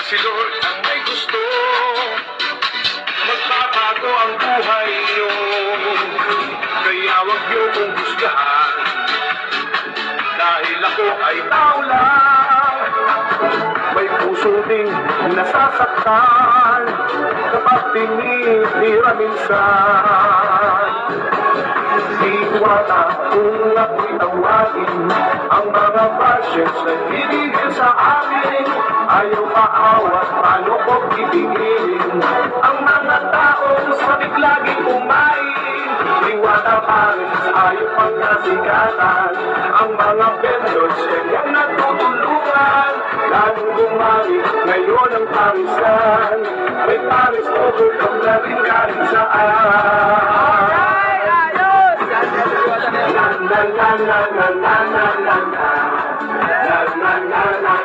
Si Lord ang may gusto, magbabago ang buhay niyo. Kaya wag niyo kong husgahan, dahil ako ay tao lang. May puso ding nasasaktan kapag tinitira minsan. Iwata kung ako'y tawagin ang mga patients na hinigil sa amin. Ayaw paawat, paano ko ibigin ang mga taong sabik laging kumain. Iwata pares, ayaw pagkasikatan ang mga vendors, kanyang natutulungan. Lalong gumamit ngayon ang parisan, may pares overcome na rin kahit saan. Na na na na na na na na na na na na na